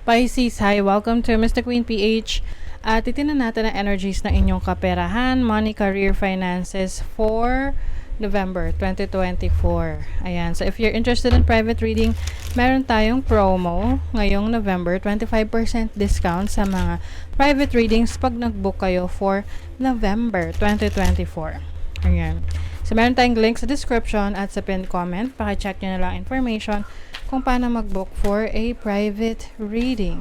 Pisces, hi! Welcome to Mr. Queen PH. Titingnan natin ang energies ng inyong kaperahan, money, career, finances for November 2024. Ayan. So, if you're interested in private reading, meron tayong promo ngayong November, 25% discount sa mga private readings pag nag-book kayo for November 2024. Ayan. So, meron tayong link sa description at sa pinned comment. Paki-check nyo na lang information kung paano mag-book for a private reading.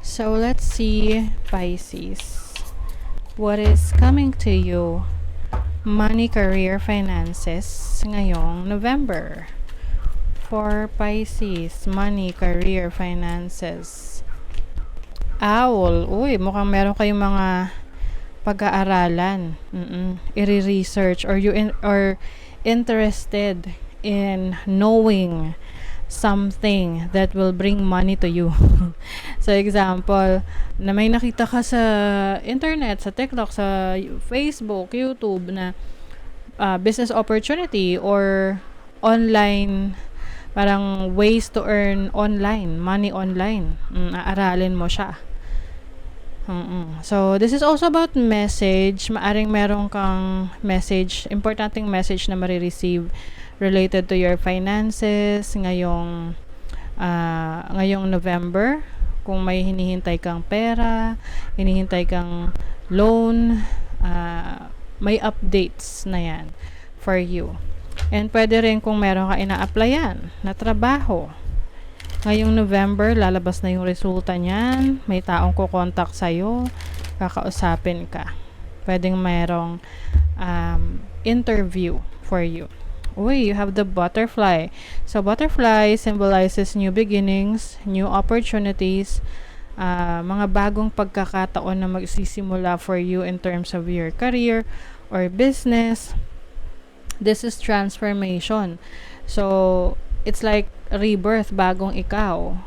So, let's see, Pisces. What is coming to you? Money, career, finances ngayong November. For Pisces, money, career, finances. Owl. Uy, mukhang meron kayong mga pag-aaralan. I-research or or interested in knowing something that will bring money to you. So, example, na may nakita ka sa internet, sa TikTok, sa Facebook, YouTube na business opportunity or online, parang ways to earn online, money online. Aaralin mo siya. So, this is also about message. Maaring meron kang message, importanteng message na marireceive related to your finances ngayong November. Kung may hinihintay kang pera, hinihintay kang loan, may updates na yan for you. And pwede rin kung meron ka ina-applyan na trabaho. Ngayong November, lalabas na yung resulta niyan. May taong kukontak sa'yo, kakausapin ka. Pwedeng mayroong interview for you. Uy, you have the butterfly. So, butterfly symbolizes new beginnings, new opportunities, mga bagong pagkakataon na magsisimula for you in terms of your career or business. This is transformation. So, it's like rebirth, bagong ikaw.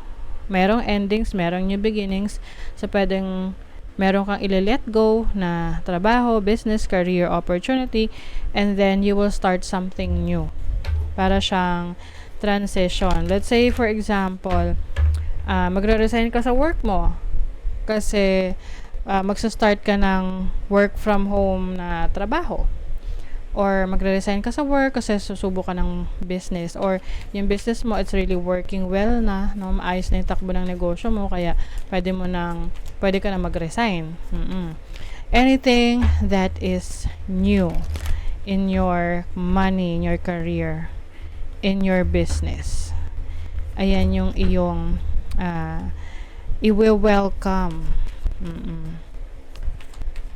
Merong endings, merong new beginnings. So, pwedeng meron kang i-let go na trabaho, business, career, opportunity, and then you will start something new. Para siyang transition. Let's say, for example, magre-resign ka sa work mo kasi magsa-start ka ng work from home na trabaho. Or magre-resign ka sa work kasi susubo ka ng business, or yung business mo it's really working well na, no, maayos na yung takbo ng negosyo mo, kaya pwede ka na mag-resign. Anything that is new in your money, in your career, in your business, ayan yung iyong i-welcome.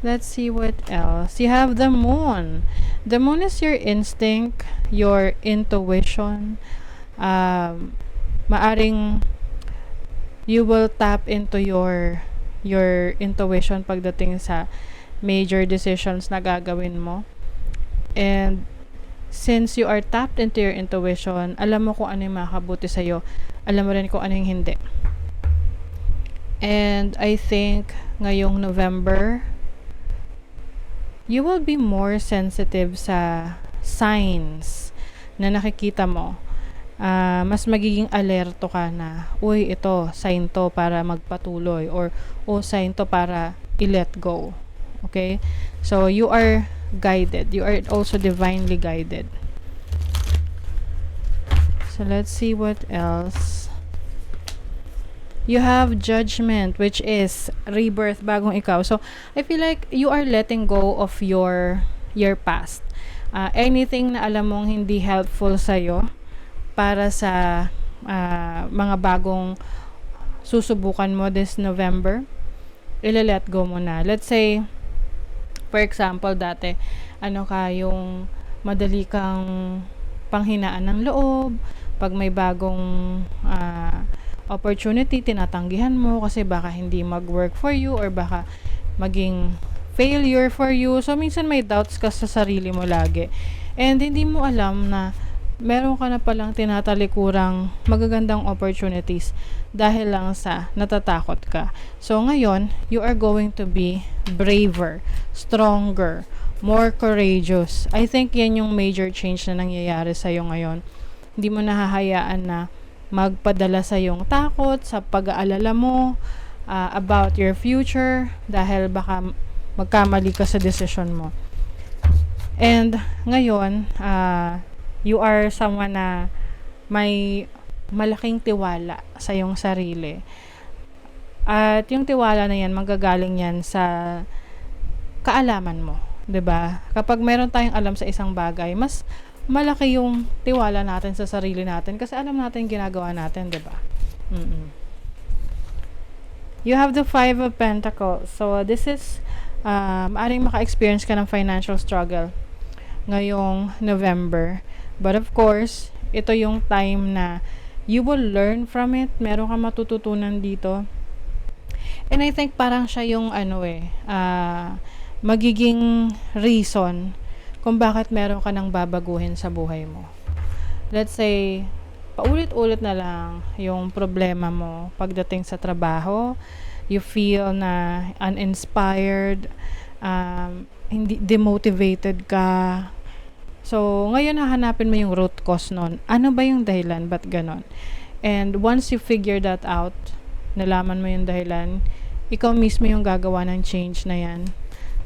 Let's see what else. You have the moon. The moon is your instinct, your intuition. Maaring you will tap into your intuition pagdating sa major decisions na gagawin mo. And since you are tapped into your intuition, alam mo kung ano yung makabuti sa'yo. Alam mo rin kung ano yung hindi. And I think ngayong November, you will be more sensitive sa signs na nakikita mo. Mas magiging alerto ka na, uy, ito, sign to para magpatuloy, or sign to para i-let go. Okay? So, you are guided. You are also divinely guided. So, let's see what else. You have judgment, which is rebirth, bagong ikaw. So, I feel like you are letting go of your past. Anything na alam mong hindi helpful sa'yo para sa mga bagong susubukan mo this November, ila-let go mo na. Let's say, for example, dati, yung madali kang panghinaan ng loob, pag may bagong opportunity, tinatanggihan mo kasi baka hindi mag-work for you or baka maging failure for you. So, minsan may doubts ka sa sarili mo lagi. And hindi mo alam na meron ka na palang tinatalikurang magagandang opportunities dahil lang sa natatakot ka. So, ngayon, you are going to be braver, stronger, more courageous. I think yan yung major change na nangyayari sa'yo ngayon. Hindi mo nahahayaan na magpadala sa yung takot, sa pag-aalala mo about your future dahil baka magkamali ka sa decision mo. And ngayon, you are someone na may malaking tiwala sa iyong sarili. At yung tiwala na yan, manggagaling yan sa kaalaman mo, 'di ba? Kapag meron tayong alam sa isang bagay, mas malaki yung tiwala natin sa sarili natin kasi alam natin ginagawa natin, 'di ba? You have the Five of Pentacles. So this is maaring maka-experience ka ng financial struggle ngayong November. But of course, ito yung time na you will learn from it. Meron kang matututunan dito. And I think parang siya yung magiging reason kung bakit meron ka nang babaguhin sa buhay mo. Let's say, paulit-ulit na lang yung problema mo pagdating sa trabaho. You feel na uninspired, hindi demotivated ka. So, ngayon hahanapin mo yung root cause nun. Ano ba yung dahilan? Ba't ganon? And once you figure that out, nalaman mo yung dahilan, ikaw mismo yung gagawa ng change na yan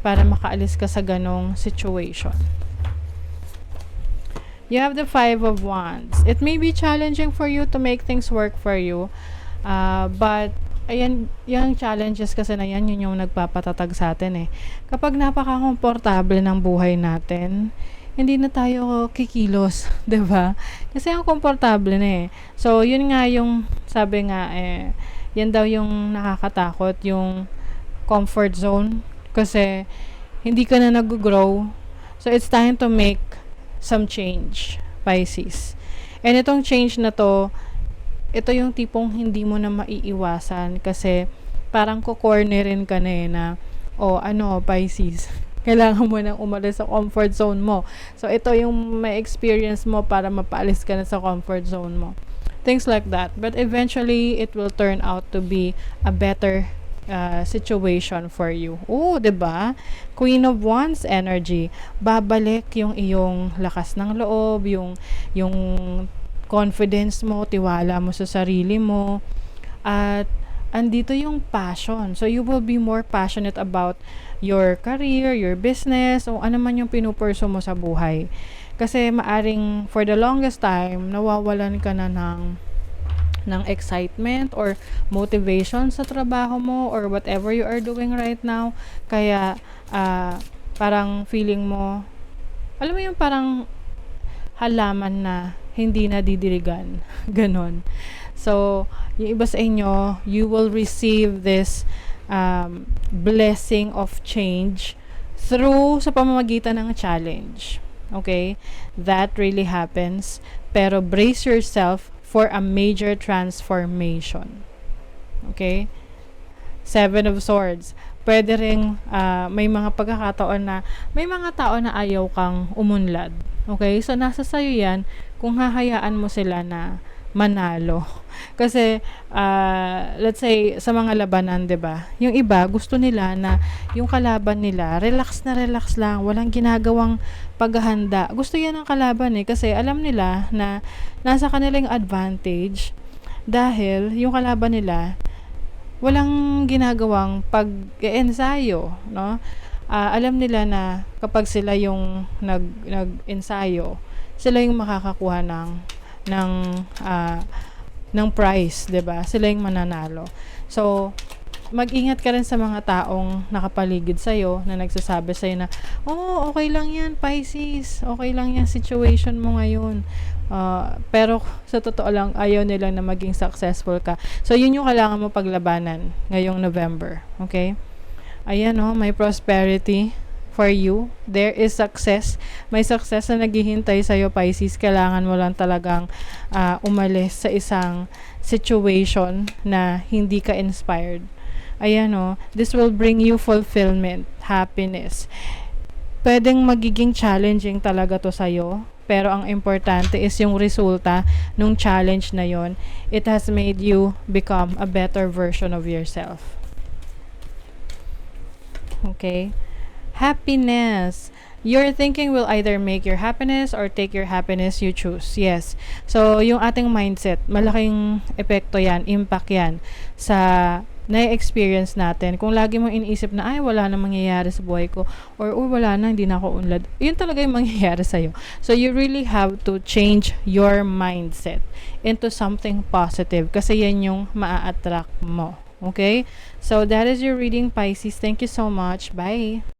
para makaalis ka sa ganong situation. You have the Five of Wands. It may be challenging for you to make things work for you, but ayan, yung challenges kasi na yan, yun yung nagpapatatag sa atin eh. Kapag napaka-komportable ng buhay natin, hindi na tayo kikilos, 'di ba? Kasi ang komportable na eh. So, yun nga yung sabi nga yan daw yung nakakatakot, yung comfort zone kasi hindi ka na nag-grow. So, it's time to make some change, Pisces. And itong change na to, ito yung tipong hindi mo na maiiwasan kasi parang kukornerin ka na eh na, Pisces, kailangan mo nang umalis sa comfort zone mo. So, ito yung may experience mo para mapaalis ka na sa comfort zone mo. Things like that. But eventually, it will turn out to be a better situation for you. Oh, 'di ba? Queen of Wands energy. Babalik yung iyong lakas ng loob, yung confidence mo, tiwala mo sa sarili mo. At andito yung passion. So, you will be more passionate about your career, your business, o ano man yung pinupurso mo sa buhay. Kasi maaring for the longest time, nawawalan ka na ng excitement or motivation sa trabaho mo or whatever you are doing right now. Kaya, parang feeling mo, alam mo yung parang halaman na hindi nadidiligan. Ganon. So, yung iba sa inyo, you will receive this blessing of change through sa pamamagitan ng challenge. Okay? That really happens. Pero brace yourself for a major transformation. Okay? Seven of Swords. Pwede ring may mga pagkakataon na may mga tao na ayaw kang umunlad. Okay? So, nasa sayo yan kung hahayaan mo sila na manalo. Kasi, let's say, sa mga labanan, 'di ba? Yung iba, gusto nila na yung kalaban nila, relax na relax lang, walang ginagawang paghahanda. Gusto yan ng kalaban eh, kasi alam nila na nasa kanilang advantage dahil yung kalaban nila, walang ginagawang pag-ensayo, no? Alam nila na kapag sila yung nag-ensayo, sila yung makakakuha ng prize, 'di ba? Sila yung mananalo. So, mag-ingat ka rin sa mga taong nakapaligid sa iyo na nagsasabi sa iyo na, okay lang 'yan, Pisces. Okay lang 'yan situation mo ngayon. Pero sa totoo lang, ayaw nila na maging successful ka. So, yun yung kailangan mo paglabanan ngayong November. Okay? Ayan, may prosperity for you. There is success. May success na naghihintay sa'yo, Pisces. Kailangan mo lang talagang umalis sa isang situation na hindi ka inspired. Ayan, this will bring you fulfillment, happiness. Pwedeng magiging challenging talaga to sa'yo, pero ang importante is yung resulta nung challenge na yon. It has made you become a better version of yourself. Okay? Happiness. Your thinking will either make your happiness or take your happiness, you choose. Yes. So, yung ating mindset, malaking epekto yan, impact yan sa na-experience natin. Kung lagi mong iniisip na, ay, wala na mangyayari sa buhay ko, or, wala na, hindi na ako unlad. Yun talaga yung mangyayari sa'yo. So, you really have to change your mindset into something positive kasi yan yung maa-attract mo. Okay? So, that is your reading, Pisces. Thank you so much. Bye!